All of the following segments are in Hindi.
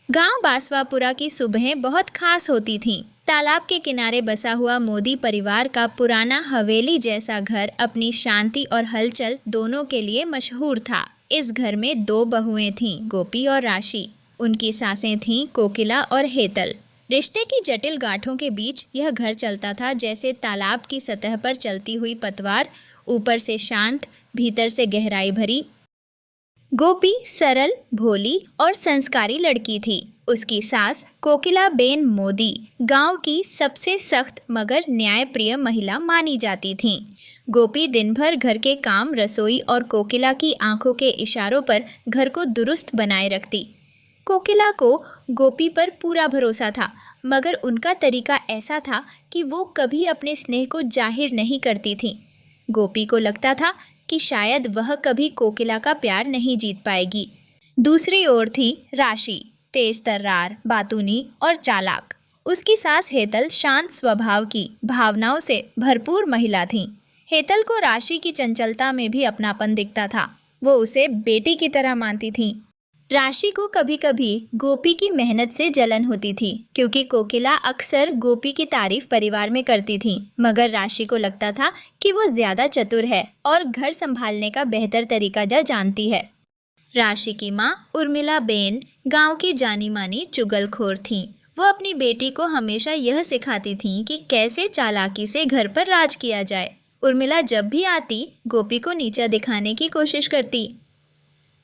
गांव बासवापुरा की सुबहें बहुत खास होती थीं। तालाब के किनारे बसा हुआ मोदी परिवार का पुराना हवेली जैसा घर अपनी शांति और हलचल दोनों के लिए मशहूर था। इस घर में दो बहुएं थीं, गोपी और राशि। उनकी सासें थीं कोकिला और हेतल। रिश्ते की जटिल गांठों के बीच यह घर चलता था जैसे तालाब की सतह पर चलती हुई पतवार, ऊपर से शांत, भीतर से गहराई भरी। गोपी सरल, भोली और संस्कारी लड़की थी। उसकी सास कोकिला बेन मोदी गांव की सबसे सख्त मगर न्यायप्रिय महिला मानी जाती थीं। गोपी दिन भर घर के काम, रसोई और कोकिला की आंखों के इशारों पर घर को दुरुस्त बनाए रखती। कोकिला को गोपी पर पूरा भरोसा था, मगर उनका तरीका ऐसा था कि वो कभी अपने स्नेह को जाहिर नहीं करती थी। गोपी को लगता था कि शायद वह कभी कोकिला का प्यार नहीं जीत पाएगी। दूसरी ओर थी राशि, तेज तर्रार, बातूनी और चालाक। उसकी सास हेतल शांत स्वभाव की, भावनाओं से भरपूर महिला थी। हेतल को राशि की चंचलता में भी अपनापन दिखता था। वो उसे बेटी की तरह मानती थी। राशि को कभी कभी गोपी की मेहनत से जलन होती थी, क्योंकि कोकिला अक्सर गोपी की तारीफ परिवार में करती थी, मगर राशि को लगता था कि वो ज्यादा चतुर है और घर संभालने का बेहतर तरीका जानती है। राशि की माँ उर्मिला बेन गांव की जानी मानी चुगलखोर थीं। वो अपनी बेटी को हमेशा यह सिखाती थीं कि कैसे चालाकी से घर पर राज किया जाए। उर्मिला जब भी आती, गोपी को नीचा दिखाने की कोशिश करती।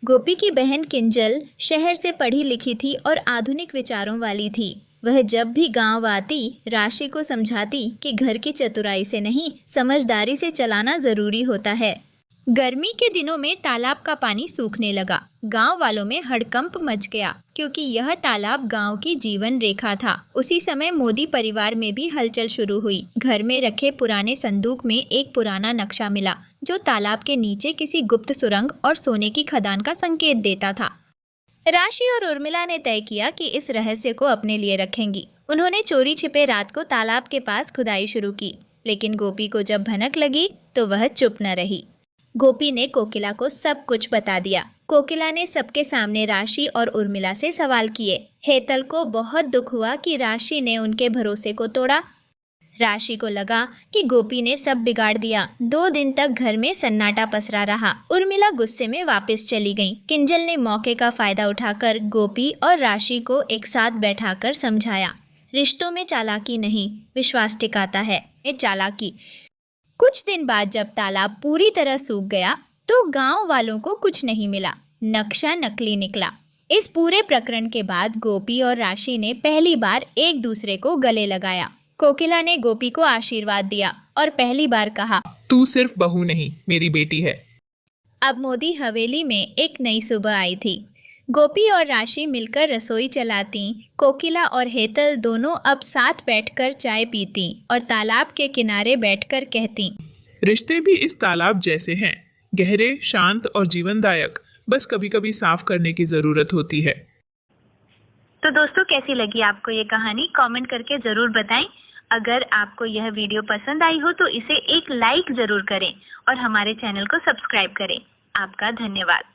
गोपी की बहन किंजल शहर से पढ़ी लिखी थी और आधुनिक विचारों वाली थी। वह जब भी गांव आती, राशि को समझाती कि घर की चतुराई से नहीं, समझदारी से चलाना जरूरी होता है। गर्मी के दिनों में तालाब का पानी सूखने लगा। गांव वालों में हड़कंप मच गया, क्योंकि यह तालाब गांव की जीवन रेखा था। उसी समय मोदी परिवार में भी हलचल शुरू हुई। घर में रखे पुराने संदूक में एक पुराना नक्शा मिला, जो तालाब के नीचे किसी गुप्त सुरंग और सोने की खदान का संकेत देता था। राशि और उर्मिला ने तय किया कि इस रहस्य को अपने लिए रखेंगी। उन्होंने चोरी छिपे रात को तालाब के पास खुदाई शुरू की, लेकिन गोपी को जब भनक लगी तो वह चुप न रही। गोपी ने कोकिला को सब कुछ बता दिया। कोकिला ने सबके सामने राशि और उर्मिला से सवाल किए। हेतल को बहुत दुख हुआ कि राशि ने उनके भरोसे को तोड़ा। राशि को लगा कि गोपी ने सब बिगाड़ दिया। 2 दिन तक घर में सन्नाटा पसरा रहा। उर्मिला गुस्से में वापस चली गई। किंजल ने मौके का फायदा उठाकर गोपी और राशि को एक साथ बैठाकर समझाया, रिश्तों में चालाकी नहीं, विश्वास टिकाता है। ये चालाकी। कुछ दिन बाद जब तालाब पूरी तरह सूख गया तो गांव वालों को कुछ नहीं मिला। नक्शा नकली निकला। इस पूरे प्रकरण के बाद गोपी और राशि ने पहली बार एक दूसरे को गले लगाया। कोकिला ने गोपी को आशीर्वाद दिया और पहली बार कहा, तू सिर्फ बहू नहीं, मेरी बेटी है। अब मोदी हवेली में एक नई सुबह आई थी। गोपी और राशि मिलकर रसोई चलाती। कोकिला और हेतल दोनों अब साथ बैठकर चाय पीती और तालाब के किनारे बैठकर कहती, रिश्ते भी इस तालाब जैसे हैं, गहरे, शांत और जीवनदायक। बस कभी कभी साफ करने की जरूरत होती है। तो दोस्तों, कैसी लगी आपको ये कहानी? कमेंट करके जरूर बताएं। अगर आपको यह वीडियो पसंद आई हो तो इसे एक लाइक जरूर करें और हमारे चैनल को सब्सक्राइब करें। आपका धन्यवाद।